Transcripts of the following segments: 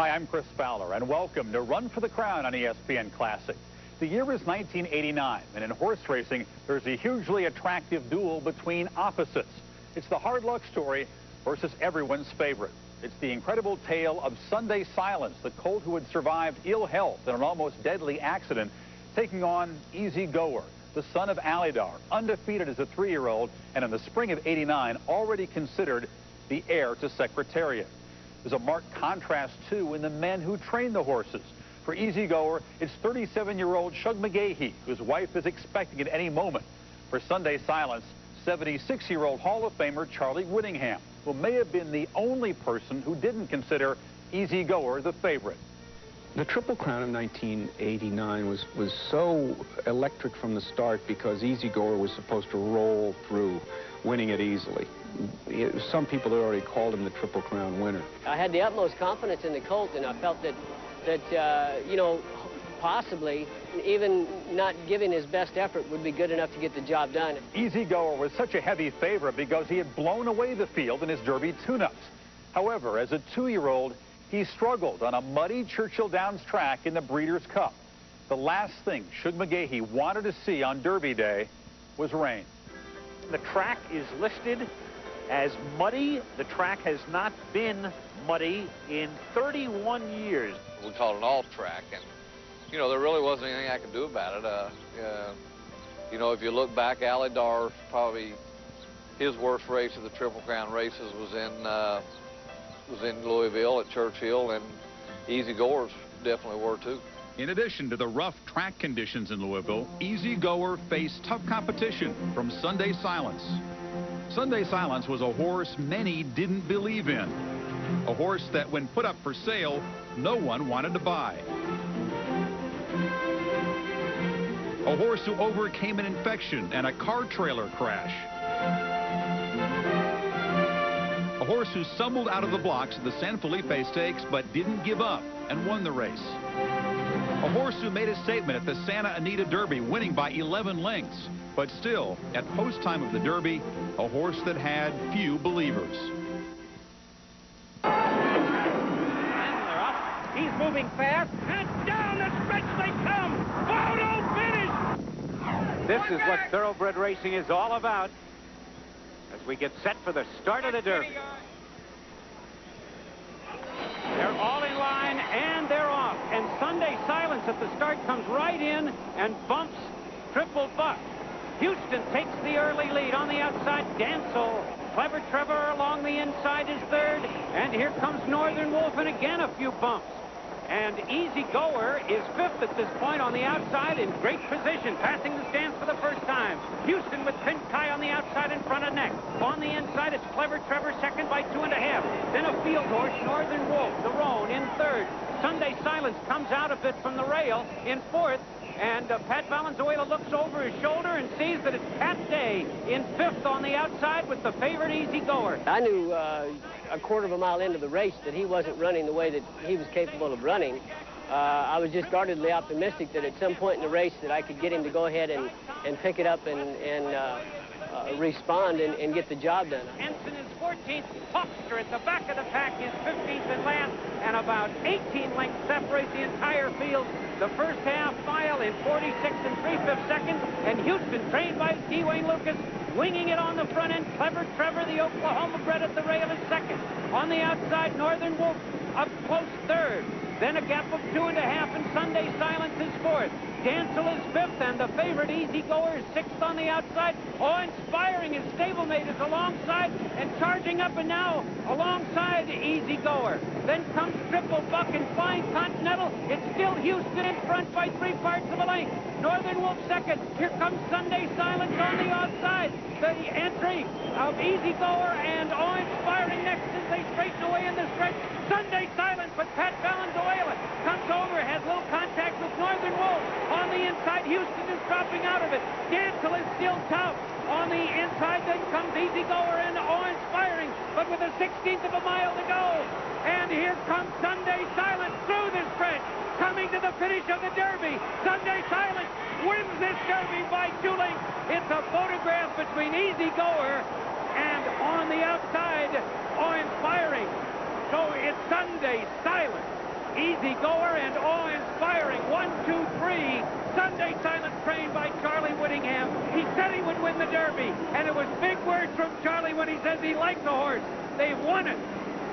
Hi, I'm Chris Fowler, and welcome to Run for the Crown on ESPN Classic. The year is 1989, and in horse racing, there's a hugely attractive duel between opposites. It's the hard luck story versus everyone's favorite. It's the incredible tale of Sunday Silence, the colt who had survived ill health in an almost deadly accident, taking on Easy Goer, the son of Alydar, undefeated as a 3-year-old, and in the spring of '89, already considered the heir to Secretariat. There's a marked contrast, too, in the men who train the horses. For Easy Goer, it's 37-year-old Shug McGaughey, whose wife is expecting at any moment. For Sunday Silence, 76-year-old Hall of Famer Charlie Whittingham, who may have been the only person who didn't consider Easy Goer the favorite. The Triple Crown of 1989 was so electric from the start because Easy Goer was supposed to roll through, winning it easily. Some people had already called him the Triple Crown winner. I had the utmost confidence in the colt, and I felt that you know, possibly even not giving his best effort would be good enough to get the job done. Easy Goer was such a heavy favorite because he had blown away the field in his Derby tune-ups. However, as a 2-year-old, he struggled on a muddy Churchill Downs track in the Breeders' Cup. The last thing Shug McGaughey wanted to see on Derby Day was rain. The track is listed as muddy. The track has not been muddy in 31 years. We call it an alt track, and, you know, there really wasn't anything I could do about it. You know, if you look back, Alydar, probably his worst race of the Triple Crown races was in Louisville at Churchill, and Easy Goer's definitely were too. In addition to the rough track conditions in Louisville, Easy Goer faced tough competition from Sunday Silence. Sunday Silence was a horse many didn't believe in. A horse that, when put up for sale, no one wanted to buy. A horse who overcame an infection and a car trailer crash. A horse who stumbled out of the blocks at the San Felipe Stakes but didn't give up and won the race. A horse who made a statement at the Santa Anita Derby, winning by 11 lengths, but still, at post time of the Derby, a horse that had few believers. And they're up. He's moving fast, and down the stretch they come. Photo finish! This is what thoroughbred racing is all about as we get set for the start of the Derby. They're all in line, and they're off. And Sunday Silence at the start comes right in and bumps Triple Buck. Houston takes the early lead on the outside. Dancel, Clever Trevor along the inside is third. And here comes Northern Wolf, and again a few bumps. And Easy Goer is fifth at this point on the outside, in great position, passing the stands for the first time. Houston with Pinkai on the outside in front of neck. On the inside, it's Clever Trevor second by 2.5. Then a field horse, Northern Wolf, the roan, in third. Sunday Silence comes out a bit from the rail in fourth. And Pat Valenzuela looks over his shoulder and sees that it's Pat Day in fifth on the outside with the favorite Easy Goer. I knew a quarter of a mile into the race that he wasn't running the way that he was capable of running. I was just guardedly optimistic that at some point in the race that I could get him to go ahead and pick it up and respond and get the job done. Ensign is 14th. Hofstra at the back of the pack is 15th and last, and about 18 lengths separate the entire field. The first half mile in 46 3/5 seconds, and Houston, trained by T. Wayne Lucas, winging it on the front end. Clever Trevor, the Oklahoma bred, at the rail is second. On the outside, Northern Wolf up close third. Then a gap of 2.5, and Sunday Silence is fourth. Dancel is fifth, and the favorite Easy Goer is sixth on the outside. Awe-inspiring, his stablemate is alongside and charging up, and now alongside Easy Goer. Then comes Triple Buck and Flying Continental. It's still Houston in front by 3/4 of a length. Northern Wolf second. Here comes Sunday Silence on the outside. The entry of Easy Goer and Awe-inspiring next as they straighten away in the stretch. Sunday Silence, but Pat Valenzuela comes over, has little contact with Northern Wolf. On the inside, Houston is dropping out of it. Dancel is still tough. On the inside, then comes Easy Goer and Awe-inspiring, but with a 16th of a mile to go. And here comes Sunday Silence through the stretch, coming to the finish of the Derby. Sunday Silence wins this Derby by 2 lengths. It's a photograph between Easy Goer and on the outside, Awe-inspiring. So it's Sunday Silence Easy Goer and awe-inspiring. 1, 2, 3. Sunday Silence trained by Charlie Whittingham. He said he would win the Derby, and it was big words from Charlie when he says he liked the horse. They've won it.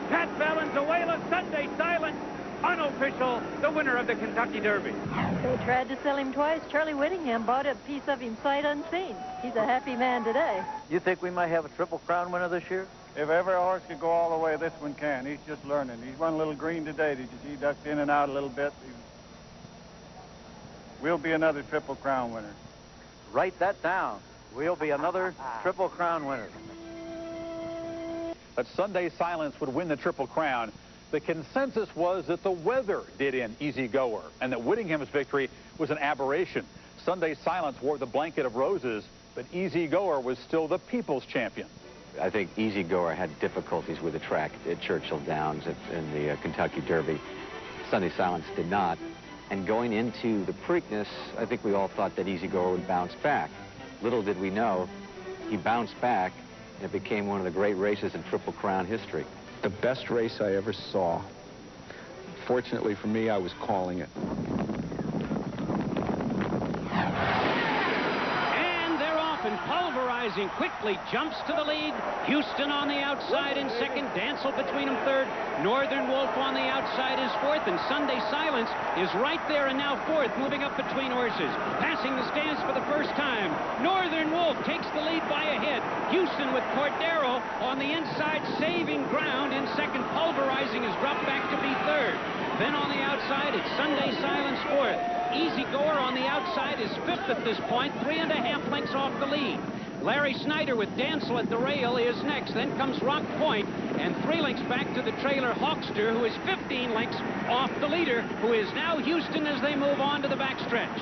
Pat Valenzuela, Sunday Silence, unofficial, the winner of the Kentucky Derby. They tried to sell him twice. Charlie Whittingham bought a piece of him sight unseen. He's a happy man today. You think we might have a Triple Crown winner this year? If ever a horse could go all the way, this one can. He's just learning. He's run a little green today. Did you see he ducked in and out a little bit? We'll be another Triple Crown winner. Write that down. We'll be another Triple Crown winner. But Sunday Silence would win the Triple Crown. The consensus was that the weather did in Easy Goer and that Whittingham's victory was an aberration. Sunday Silence wore the blanket of roses, but Easy Goer was still the people's champion. I think Easy Goer had difficulties with the track at Churchill Downs in the Kentucky Derby. Sunday Silence did not. And going into the Preakness, I think we all thought that Easy Goer would bounce back. Little did we know, he bounced back, and it became one of the great races in Triple Crown history. The best race I ever saw. Fortunately for me, I was calling it. And they're off and pulverizing quickly, jumps to the lead. Houston on the outside in second, Dancel between them third. Northern Wolf on the outside is fourth, and Sunday Silence is right there and now fourth, moving up between horses. Passing the stands for the first time. Northern Wolf takes the lead by a head. Houston with Cordero on the inside, saving ground in second. Pulverizing has dropped back to be third. Then on the outside, it's Sunday Silence fourth. Easy Goer on the outside is fifth at this point, 3.5 lengths off the lead. Larry Snyder with Dancel at the rail is next. Then comes Rock Point, and 3 lengths back to the trailer Hawkster, who is 15 lengths off the leader, who is now Houston as they move on to the backstretch.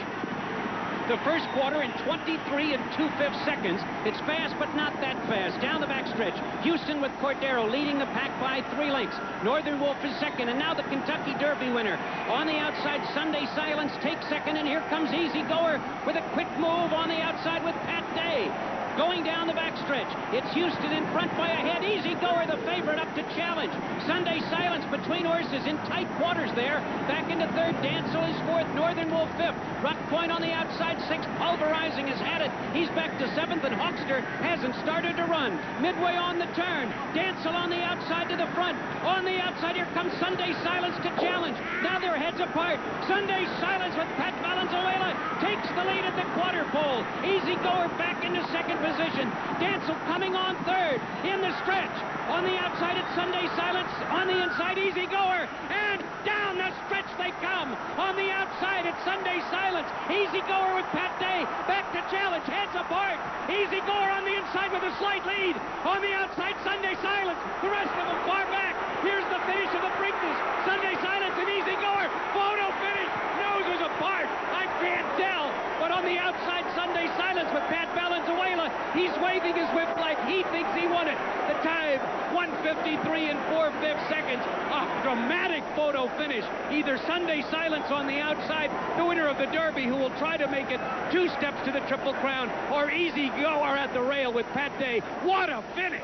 The first quarter in 23 2/5 seconds. It's fast, but not that fast. Down the backstretch, Houston with Cordero leading the pack by 3 lengths. Northern Wolf is second, and now the Kentucky Derby winner. On the outside, Sunday Silence takes second, and here comes Easy Goer with a quick move on the outside with Pat Day. Going down the backstretch, it's Houston in front by a head. Easy Goer, the favorite, up to challenge. Sunday Silence between horses in tight quarters there. Back into third, Dancel is fourth, Northern Wolf fifth. Rock Point on the outside, sixth. Pulverizing has had it. He's back to seventh, and Hawkster hasn't started to run. Midway on the turn, Dancel on the outside to the front. On the outside, here comes Sunday Silence to challenge. Now they're heads apart. Sunday Silence with Pat Valenzuela takes the lead at the quarter pole. Easy Goer back into second position. Dancel coming on third in the stretch. On the outside, it's Sunday Silence. On the inside, Easy Goer. And down the stretch they come. On the outside, it's Sunday Silence. Easy Goer with Pat Day. Back to challenge. Heads apart. Easy Goer on the inside with a slight lead. On the outside, Sunday Silence. The rest of them far back. Here's the finish of the Preakness. Sunday Silence and Easy Goer. Photo finish. Noses apart. I can't tell. But on the outside, Sunday Silence with Pat Valenzuela. He's waving his whip like he thinks he won it. The time, 1:53 4/5 seconds. A dramatic photo finish. Either Sunday Silence on the outside, the winner of the Derby, who will try to make it 2 steps to the Triple Crown, or Easy Goer at the rail with Pat Day. What a finish!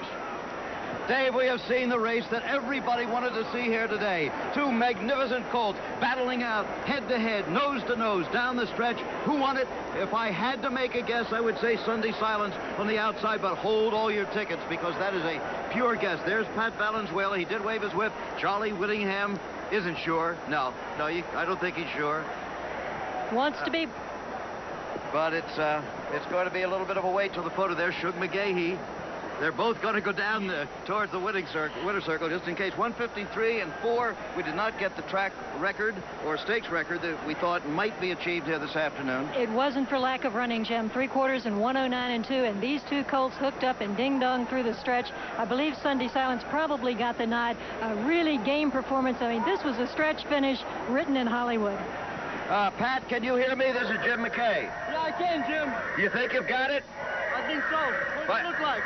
Dave, we have seen the race that everybody wanted to see here today. 2 magnificent colts battling out head-to-head, nose-to-nose, down the stretch. Who won it? If I had to make a guess, I would say Sunday Silence on the outside, but hold all your tickets because that is a pure guess. There's Pat Valenzuela. He did wave his whip. Charlie Whittingham isn't sure. No, I don't think he's sure. Wants to be. But it's going to be a little bit of a wait till the photo. There's Shug McGaughey. They're both going to go down towards the winner circle, just in case. 1:53 4. We did not get the track record or stakes record that we thought might be achieved here this afternoon. It wasn't for lack of running, Jim. 3/4 in 1:09 2, and these 2 colts hooked up and ding-dong through the stretch. I believe Sunday Silence probably got the nod. A really game performance. I mean, this was a stretch finish written in Hollywood. Pat, can you hear me? This is Jim McKay. Yeah, I can, Jim. You think you've got it? I think so. What does it look like?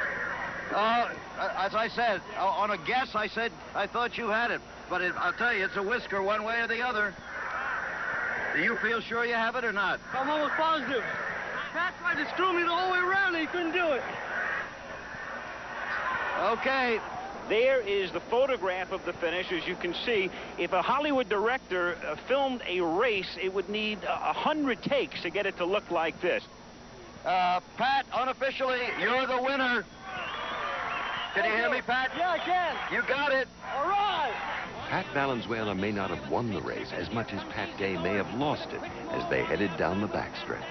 As I said, on a guess, I said I thought you had it. But I'll tell you, it's a whisker one way or the other. Do you feel sure you have it or not? I'm almost positive. Pat tried to screw me the whole way around and he couldn't do it. Okay. There is the photograph of the finish. As you can see, if a Hollywood director filmed a race, it would need 100 takes to get it to look like this. Pat, unofficially, you're the winner. Can you hear me, Pat? Yeah, I can. You got it. All right. Pat Valenzuela may not have won the race as much as Pat Day may have lost it as they headed down the backstretch.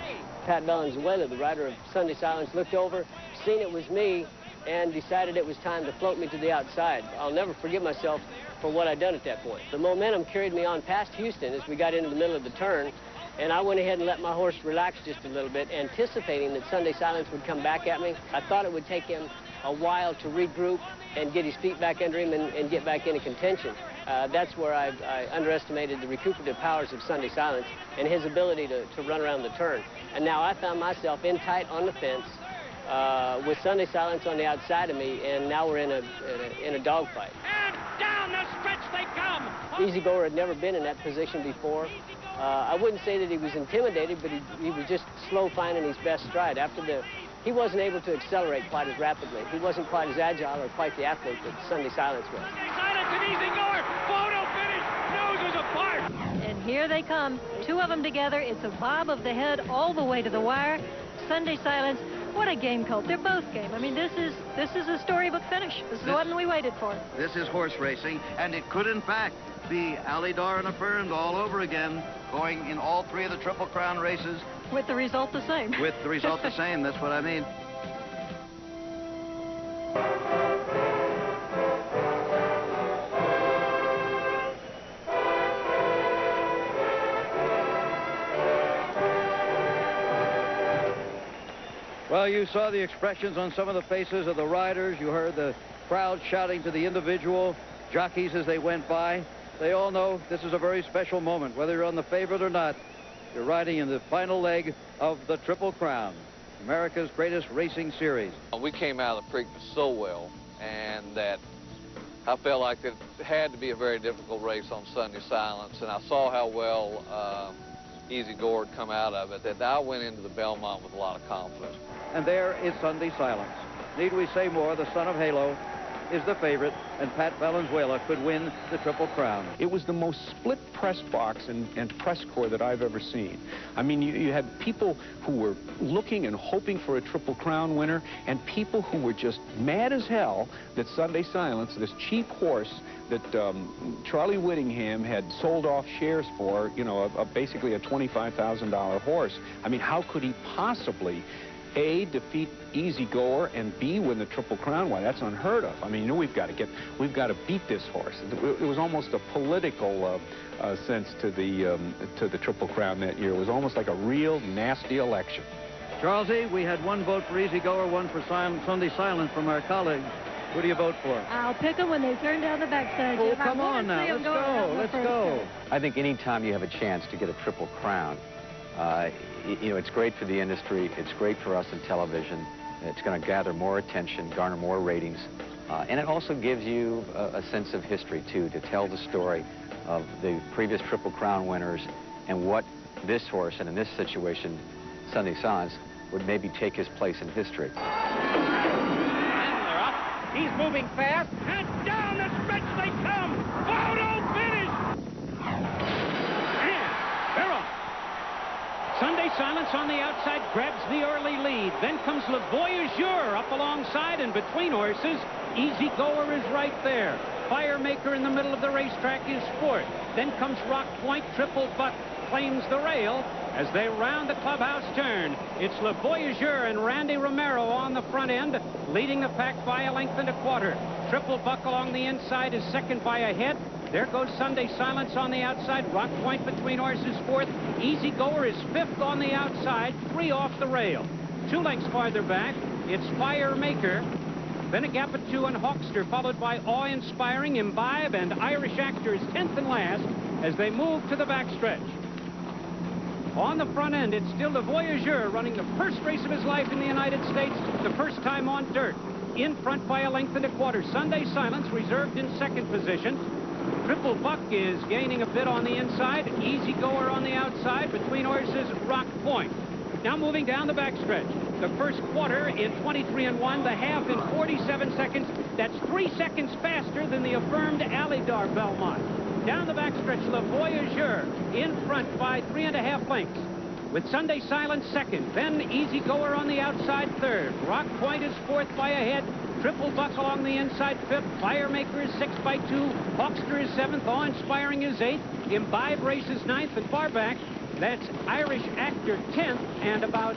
Pat Valenzuela, the rider of Sunday Silence, looked over, seen it was me, and decided it was time to float me to the outside. I'll never forgive myself for what I'd done at that point. The momentum carried me on past Houston as we got into the middle of the turn, and I went ahead and let my horse relax just a little bit, anticipating that Sunday Silence would come back at me. I thought it would take him a while to regroup and get his feet back under him and get back into contention. That's where I underestimated the recuperative powers of Sunday Silence and his ability to run around the turn. And now I found myself in tight on the fence with Sunday Silence on the outside of me, and now we're in a dogfight. And down the stretch they come. Easy Goer had never been in that position before. I wouldn't say that he was intimidated, but he was just slow finding his best stride. He wasn't able to accelerate quite as rapidly. He wasn't quite as agile or quite the athlete that Sunday Silence was. Silence and Easy Goer. Photo finish. Noses apart. And here they come, two of them together. It's a bob of the head all the way to the wire. Sunday Silence, what a game, Colt. They're both game. I mean, this is a storybook finish. This is the one we waited for. This is horse racing, and it could, in fact, be Alydar and Affirmed all over again, going in all three of the Triple Crown races. With the result the same. With the result the same, that's what I mean. Well, you saw the expressions on some of the faces of the riders. You heard the crowd shouting to the individual jockeys as they went by. They all know this is a very special moment. Whether you're on the favorite or not, you're riding in the final leg of the Triple Crown, America's greatest racing series. We came out of the Preakness so well, and that I felt like it had to be a very difficult race on Sunday Silence, and I saw how well Easy Goer had come out of it, that I went into the Belmont with a lot of confidence. And there is Sunday Silence. Need we say more? The son of Halo is the favorite, and Pat Valenzuela could win the Triple Crown. It was the most split press box and press corps that I've ever seen. I mean, you had people who were looking and hoping for a Triple Crown winner, and people who were just mad as hell that Sunday Silence, this cheap horse that Charlie Whittingham had sold off shares for, you know, basically a $25,000 horse. I mean, how could he possibly A, defeat Easy Goer, and B, win the Triple Crown? Why, that's unheard of. I mean, you know, we've got to beat this horse. It was almost a political sense to the Triple Crown that year. It was almost like a real nasty election. Charlsie, we had one vote for Easy Goer, one for Sunday Silence from our colleagues. Who do you vote for? I'll pick them when they turn down the backside. Oh, come on now. Let's go. I think any time you have a chance to get a Triple Crown, you know, it's great for the industry. It's great for us in television. It's going to gather more attention, garner more ratings. And it also gives you a sense of history, too, to tell the story of the previous Triple Crown winners and what this horse, and in this situation, Sunday Silence, would maybe take his place in history. He's moving fast, and down the stretch they come. Photo finish. And they're off. Sunday Silence on the outside grabs the early lead. Then comes Le Voyageur up alongside, and between horses, Easy Goer is right there. Firemaker in the middle of the racetrack is fourth. Then comes Rock Point. Triple Buck claims the rail as they round the clubhouse turn. It's Le Voyageur and Randy Romero on the front end, leading the pack by a length and a quarter. Triple Buck along the inside is second by a head. There goes Sunday Silence on the outside. Rock Point between horses fourth. Easy Goer is fifth on the outside, 3 off the rail. 2 lengths farther back, it's Firemaker. Then a gap of 2 on Hawkster, followed by Awe-Inspiring, Imbibe, and Irish Actor is 10th and last as they move to the backstretch. On the front end, it's still the Voyageur running the first race of his life in the United States, the first time on dirt. In front by a length and a quarter. Sunday Silence reserved in second position. Triple Buck is gaining a bit on the inside. Easy Goer on the outside. Between horses, Rock Point. Now moving down the backstretch. The first quarter in 23 and 1, the half in 47 seconds. That's 3 seconds faster than the affirmed Alydar Belmont. Down the backstretch, Le Voyageur in front by 3.5 lengths. With Sunday Silence second, then Easy Goer on the outside third. Rock Point is fourth by a head. Triple Buck along the inside fifth. Firemaker is 6 by 2. Hawkster is 7th. Awe-Inspiring is 8th. Imbibe races 9th, and far back, that's Irish Actor 10th and about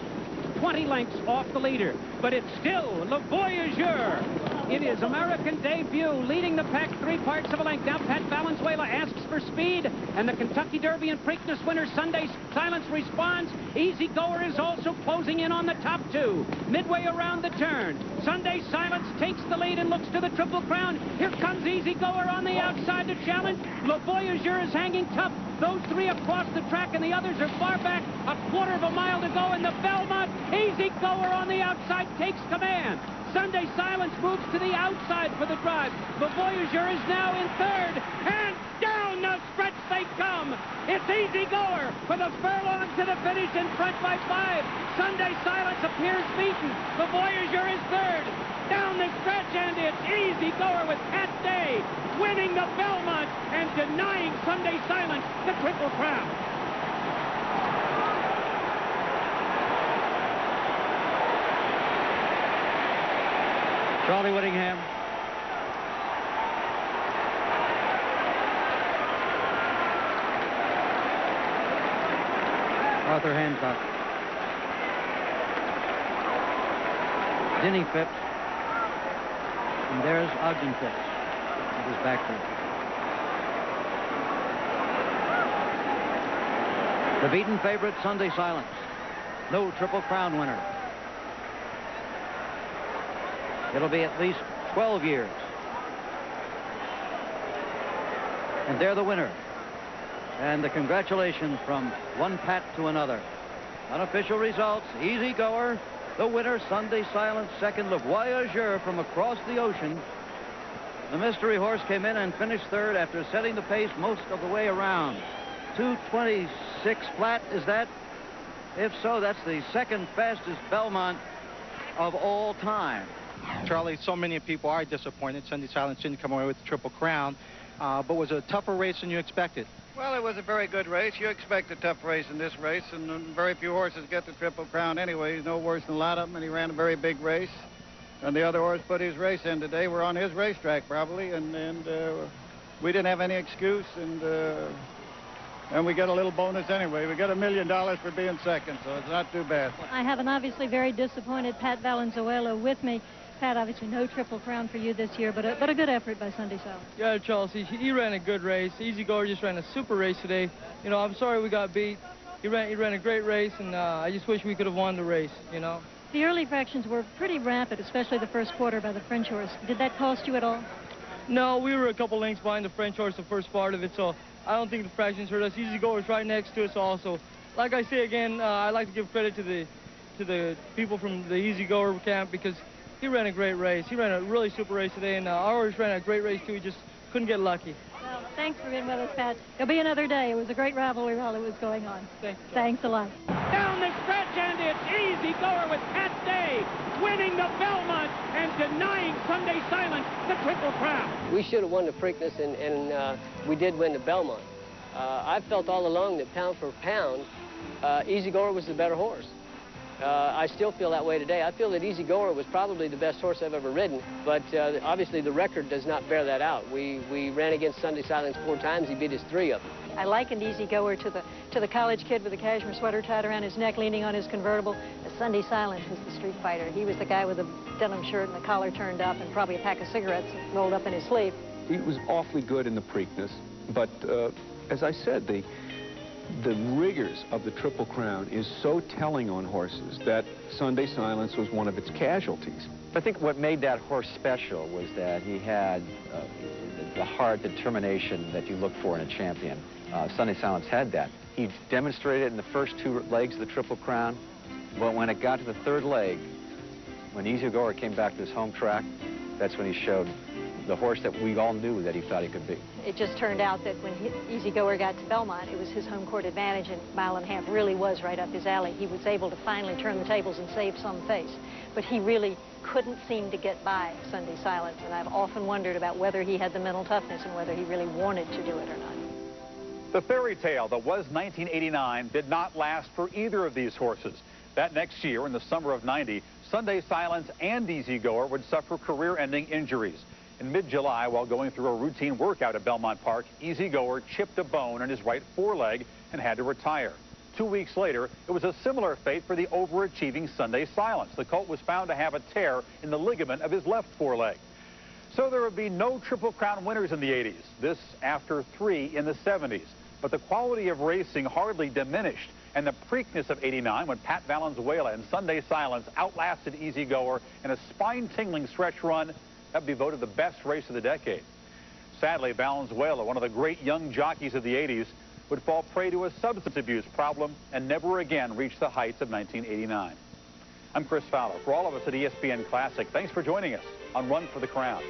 20 lengths off the leader. But it's still Le Voyageur in his American debut, leading the pack 3 parts of a length. Now Pat Valenzuela asks for speed, and the Kentucky Derby and Preakness winner Sunday Silence responds. Easy Goer is also closing in on the top 2. Midway around the turn, Sunday Silence takes the lead and looks to the Triple Crown. Here comes Easy Goer on the outside to challenge. Le Voyageur is hanging tough. Those 3 across the track, and the others are far back. A quarter of a mile to go in the Belmont. Easy Goer on the outside takes command. Sunday Silence moves to the outside for the drive. The Voyageur is now in third, and down the stretch they come. It's Easy Goer with a furlong to the finish in front by 5. Sunday Silence appears beaten. The Voyageur is third. Down the stretch, and it's Easy Goer with Pat Day winning the Belmont and denying Sunday Silence the Triple Crown. Charlie Whittingham. Arthur Hancock. Denny Phipps. And there's Ogden Phipps with his back to it. The beaten favorite, Sunday Silence. No Triple Crown winner. It'll be at least 12 years. And they're the winner. And the congratulations from one Pat to another. Unofficial results, Easy Goer, the winner, Sunday Silence, second, Le Voyageur from across the ocean. The mystery horse came in and finished third after setting the pace most of the way around. 2:26 flat, is that? If so, that's the second fastest Belmont of all time. Charlie, so many people are disappointed Sunday Silence didn't come away with the Triple Crown, but was it a tougher race than you expected? Well, it was a very good race. You expect a tough race in this race, and very few horses get the Triple Crown anyway. He's no worse than a lot of them, and he ran a very big race. And the other horse put his race in today. We're on his racetrack probably, and we didn't have any excuse, and we get a little bonus anyway. We get $1 million for being second, so it's not too bad. I have an obviously very disappointed Pat Valenzuela with me. Pat, obviously no Triple Crown for you this year, but a good effort by Sunday Silence. Yeah, Charlsie, he ran a good race. Easy Goer just ran a super race today. You know, I'm sorry we got beat. He ran a great race, and I just wish we could have won the race, you know. The early fractions were pretty rapid, especially the first quarter by the French horse. Did that cost you at all? No, we were a couple lengths behind the French horse the first part of it, so I don't think the fractions hurt us. Easy Goer was right next to us also. Like I say again, I'd like to give credit to the people from the Easy Goer camp, because he ran a great race. He ran a really super race today, and our horse ran a great race too. He just couldn't get lucky. Well, thanks for being with us, Pat. There'll be another day. It was a great rivalry while it was going on. Thanks a lot. Down the stretch, and it's Easy Goer with Pat Day winning the Belmont and denying Sunday Silence the Triple Crown. We should have won the Preakness, and we did win the Belmont. I felt all along that pound for pound, Easy Goer was the better horse. I still feel that way today. I feel that Easy Goer was probably the best horse I've ever ridden, but obviously the record does not bear that out. We ran against Sunday Silence 4 times. He beat us 3 of them. I likened Easy Goer to the college kid with the cashmere sweater tied around his neck, leaning on his convertible. Sunday Silence was the street fighter. He was the guy with the denim shirt and the collar turned up and probably a pack of cigarettes rolled up in his sleeve. He was awfully good in the Preakness, but as I said, the rigors of the Triple Crown is so telling on horses that Sunday Silence was one of its casualties. I think what made that horse special was that he had the hard determination that you look for in a champion. Sunday Silence had that. He demonstrated it in the first 2 legs of the Triple Crown, but when it got to the 3rd leg, when Easy Goer came back to his home track, that's when he showed the horse that we all knew that he thought he could be. It just turned out that when Easy Goer got to Belmont, it was his home court advantage, and mile and a half really was right up his alley. He was able to finally turn the tables and save some face, but he really couldn't seem to get by Sunday Silence, and I've often wondered about whether he had the mental toughness and whether he really wanted to do it or not. The fairy tale that was 1989 did not last for either of these horses. That next year, in the summer of '90, Sunday Silence and Easy Goer would suffer career-ending injuries. In mid-July, while going through a routine workout at Belmont Park, Easy Goer chipped a bone in his right foreleg and had to retire. 2 weeks later, it was a similar fate for the overachieving Sunday Silence. The colt was found to have a tear in the ligament of his left foreleg. So there would be no Triple Crown winners in the 80s, this after 3 in the 70s. But the quality of racing hardly diminished, and the Preakness of '89, when Pat Valenzuela and Sunday Silence outlasted Easy Goer in a spine-tingling stretch run, that would be voted the best race of the decade. Sadly, Valenzuela, one of the great young jockeys of the 80s, would fall prey to a substance abuse problem and never again reach the heights of 1989. I'm Chris Fowler. For all of us at ESPN Classic, thanks for joining us on Run for the Crown.